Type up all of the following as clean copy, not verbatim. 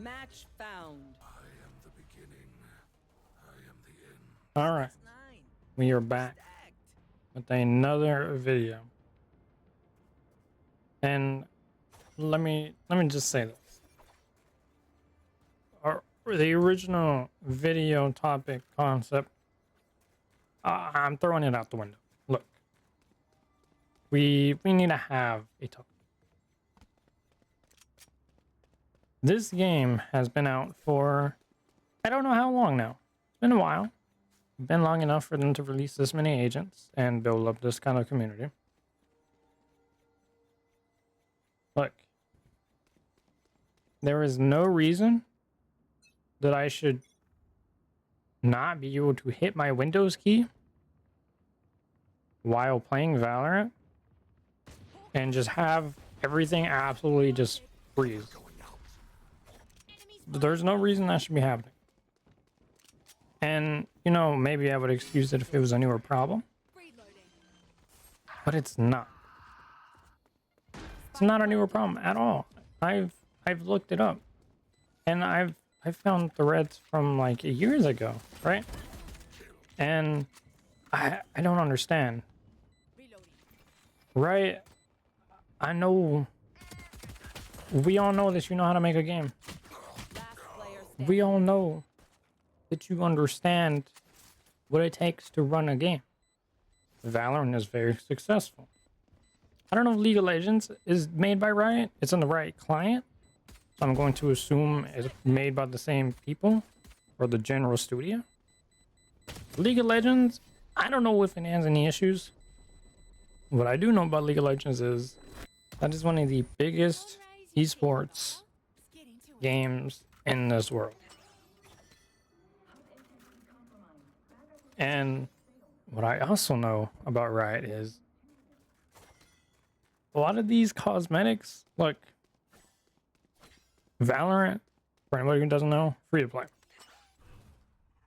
Match found. I am the beginning. I am the end. All right, we are back with another video, and let me just say this: the original video topic concept, I'm throwing it out the window. Look, we need to have a topic. This game has been out for I don't know how long now. It's been a while. Been long enough for them to release this many agents and build up this kind of community. Look, there is no reason that I should not be able to hit my Windows key while playing Valorant and just have everything absolutely just freeze. There's no reason that should be happening. And, you know, maybe I would excuse it if it was a newer problem. But it's not. It's not a newer problem at all. I've looked it up. And I've found threads from like years ago, right? And I don't understand. Right? I know we all know that you know how to make a game. We all know that you understand what it takes to run a game. Valorant is very successful. I don't know if League of Legends is made by Riot. It's on the Riot client. So I'm going to assume it's made by the same people or the general studio. League of Legends, I don't know if it has any issues. What I do know about League of Legends is that is one of the biggest esports games in this world. And what I also know about Riot is a lot of these cosmetics, look, Valorant, for anybody who doesn't know, free to play.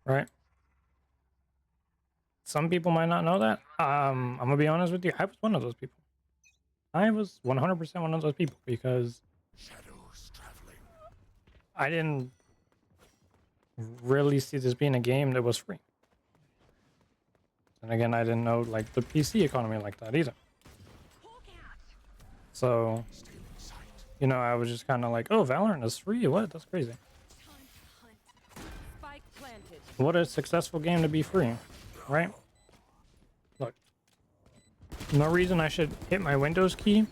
Right? Some people might not know that. I'm gonna be honest with you, I was one of those people. I was 100% one of those people because I didn't really see this being a game that was free. And again, I didn't know like the PC economy like that either. So, you know, I was just kind of like, oh, Valorant is free? What? That's crazy. What a successful game to be free, right? Look, no reason I should hit my Windows key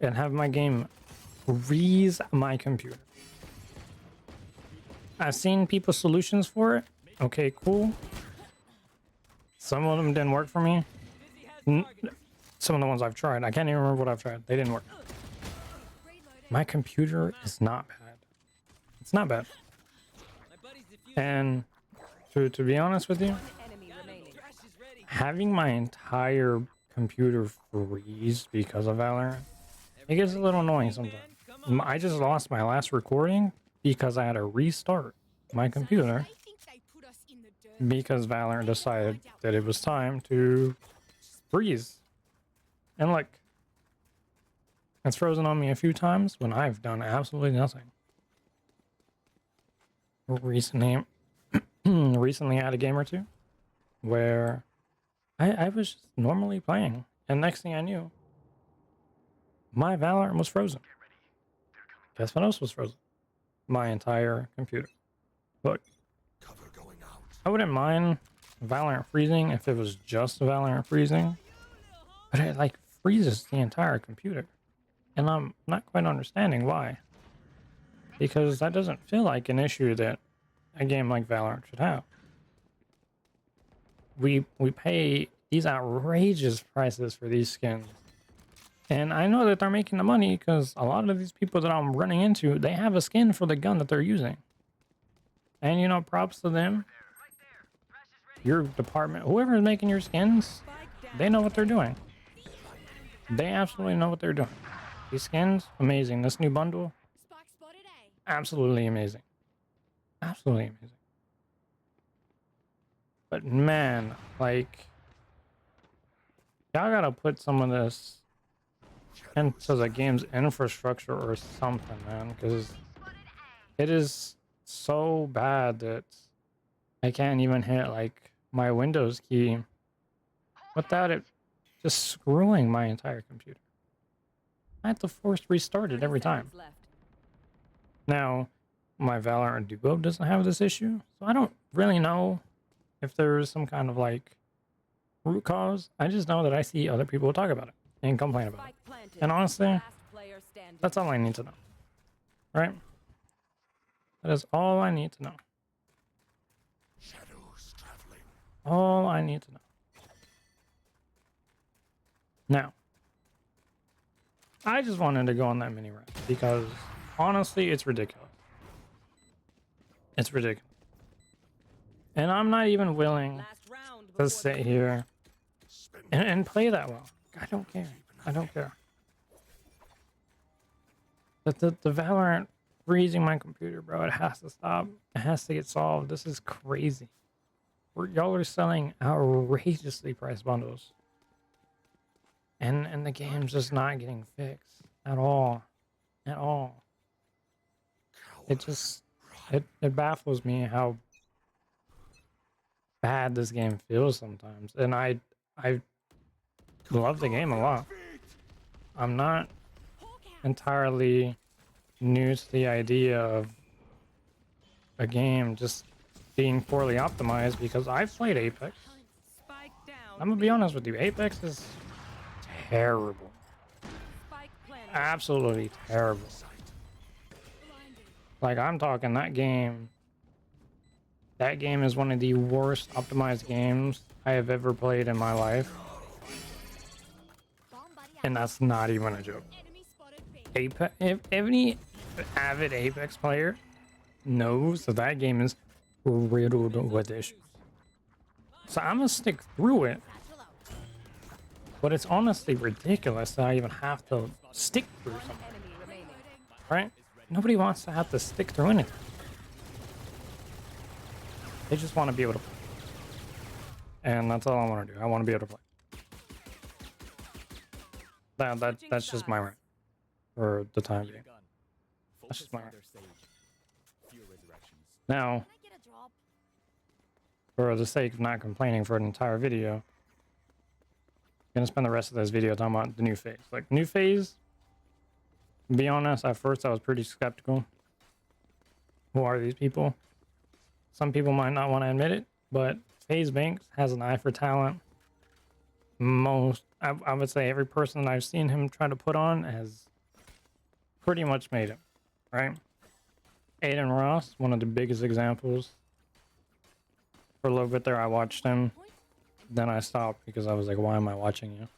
and have my game freeze my computer. I've seen people's solutions for it. Okay, cool. Some of them didn't work for me. Some of the ones I've tried, I can't even remember what I've tried. They didn't work. My computer is not bad. It's not bad. And to be honest with you, having my entire computer freeze because of Valorant, it gets a little annoying sometimes. I just lost my last recording because I had to restart my computer because Valorant decided that it was time to freeze. And look, it's frozen on me a few times when I've done absolutely nothing. Recently I had a game or two where I was just normally playing, and next thing I knew, my Valorant was frozen. Guess what else was frozen? My entire computer. Look, I wouldn't mind Valorant freezing if it was just Valorant freezing, but it like freezes the entire computer, and I'm not quite understanding why. Because that doesn't feel like an issue that a game like Valorant should have. We pay these outrageous prices for these skins, and I know that they're making the money because a lot of these people that I'm running into, they have a skin for the gun that they're using. And you know, props to them. Your department, whoever is making your skins, they know what they're doing. They absolutely know what they're doing. These skins, amazing. This new bundle, absolutely amazing. Absolutely amazing. But man, like, y'all gotta put some of this into the game's infrastructure or something, man, because It is so bad that I can't even hit like my Windows key without it just screwing my entire computer. I have to force restart it 30 every time. seconds left. Now, my Valorant Duo doesn't have this issue, so I don't really know if there's some kind of like root cause. I just know that I see other people talk about it and complain about it. Spike planted. And honestly, Last player standing. that's all I need to know. Right? That is all I need to know. Shadows traveling. All I need to know. Now, I just wanted to go on that mini rant because honestly, it's ridiculous. It's ridiculous. And I'm not even willing Last round to before sit the here Spend and play that well. I don't care. I don't care. But the Valorant freezing my computer, bro. It has to stop. It has to get solved. This is crazy. Y'all are selling outrageously priced bundles. And the game's just not getting fixed at all. At all. It just it baffles me how bad this game feels sometimes. And I love the game a lot. I'm not entirely new to the idea of a game just being poorly optimized because I've played Apex. spike down. I'm gonna be honest with you, Apex is terrible. Spike planted. Absolutely terrible. Like I'm talking that game is one of the worst optimized games I have ever played in my life. And that's not even a joke. Apex, if any avid Apex player knows that that game is riddled with issues. So I'm gonna stick through it. But it's honestly ridiculous that I even have to stick through something, Enemy remaining. right? Nobody wants to have to stick through anything. They just want to be able to play. And that's all I want to do. I want to be able to play. That's just my rant for the time being. That's just my rant. Now, for the sake of not complaining for an entire video, I'm gonna spend the rest of this video talking about the new phase. Like, new phase, to be honest, at first I was pretty skeptical. Who are these people? Some people might not want to admit it, but FaZe Banks has an eye for talent. I would say every person that I've seen him try to put on has pretty much made it, right? Aiden Ross, one of the biggest examples. For a little bit there, I watched him. Then I stopped because I was like, why am I watching you?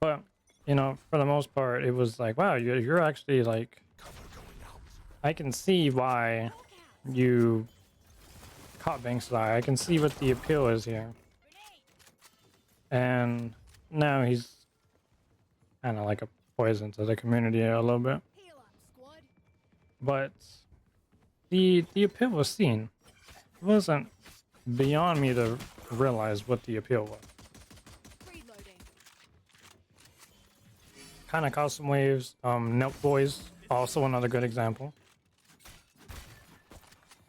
But, you know, for the most part, it was like, wow, you're actually like, I can see why you caught Banks' eye. I can see what the appeal is here. And now he's kind of like a poison to the community a little bit. But the appeal was seen. It wasn't beyond me to realize what the appeal was. Kind of custom waves. Nelk Boys, also another good example.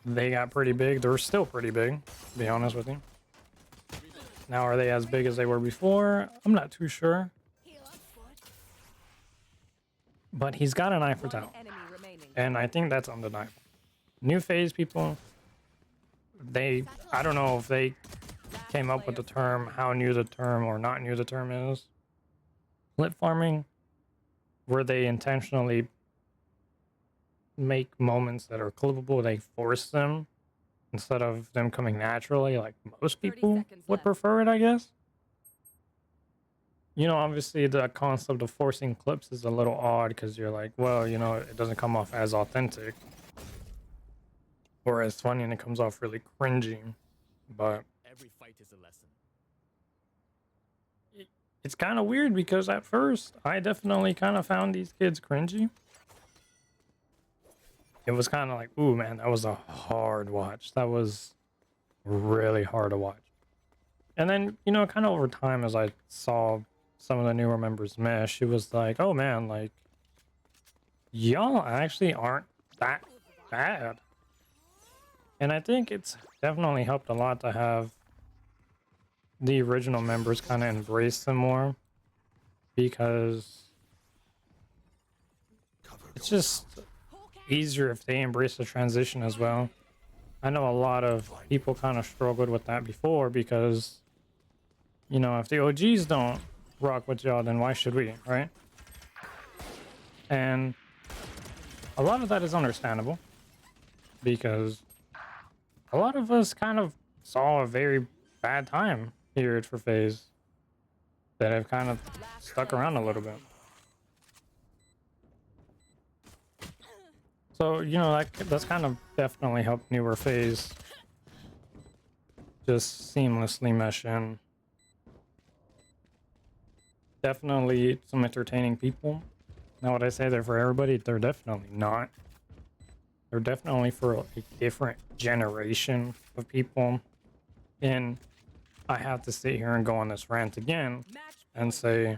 They got pretty big. They're still pretty big, to be honest with you. Now, are they as big as they were before? I'm not too sure. But he's got an eye for talent. Enemy remaining. And I think that's undeniable. New phase people, I don't know if they came up with the term, how new the term or not new the term is. Clip farming, where they intentionally make moments that are clippable, they force them instead of them coming naturally, like most 30 people seconds would left. prefer it, I guess. You know, obviously the concept of forcing clips is a little odd because you're like, well, you know, it doesn't come off as authentic or as funny, and it comes off really cringy. But Every fight is a lesson. it's kind of weird because at first I definitely kind of found these kids cringy. It was kind of like, ooh, man, that was a hard watch. That was really hard to watch. And then, you know, kind of over time, as I saw some of the newer members mesh, it was like, oh man, like, y'all actually aren't that bad. And I think it's definitely helped a lot to have the original members kind of embrace them more, because it's just easier if they embrace the transition as well. I know a lot of people kind of struggled with that before because, you know, if the OGs don't rock with y'all, then why should we, right? And a lot of that is understandable because a lot of us kind of saw a very bad time period for FaZe that have kind of stuck around a little bit. So, you know, that's kind of definitely helped newer FaZe just seamlessly mesh in. Definitely some entertaining people. Now, would I say they're for everybody? They're definitely not. They're definitely for a different generation of people. And I have to sit here and go on this rant again and say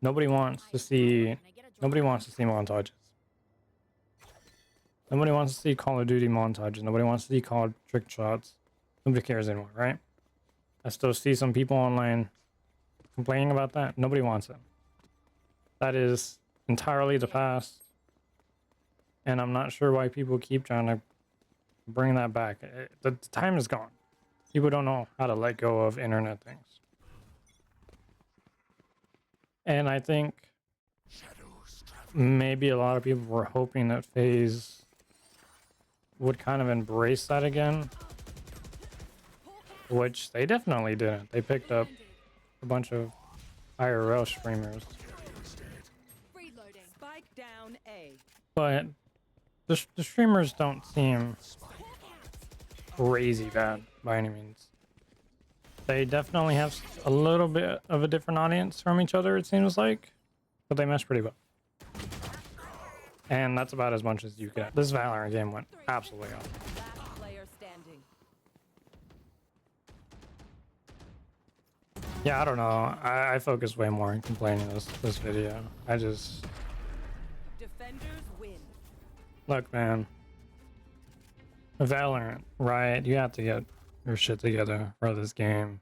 nobody wants to see montages. Nobody wants to see Call of Duty montages. Nobody wants to see COD trick shots. Nobody cares anymore, right? I still see some people online complaining about that. Nobody wants it. That is entirely the past. And I'm not sure why people keep trying to bring that back. The time is gone. People don't know how to let go of internet things. And I think maybe a lot of people were hoping that FaZe would kind of embrace that again, which they definitely didn't. They picked up a bunch of IRL streamers, Spike down A. but the streamers don't seem crazy bad by any means. They definitely have a little bit of a different audience from each other, it seems like, but they mesh pretty well. And that's about as much as you get. This Valorant game went absolutely off. Last player standing. Yeah, I don't know. I focus way more on complaining this video. I just... Defenders win. Look, man. Valorant, Riot, you have to get your shit together for this game.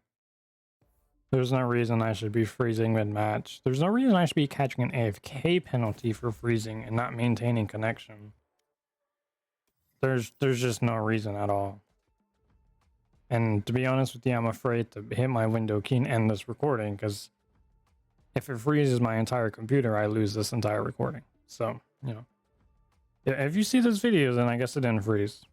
There's no reason I should be freezing mid-match. There's no reason I should be catching an AFK penalty for freezing and not maintaining connection. There's just no reason at all. And to be honest with you, I'm afraid to hit my window key and end this recording, because if it freezes my entire computer, I lose this entire recording. So, you know. If you see this video, then I guess it didn't freeze.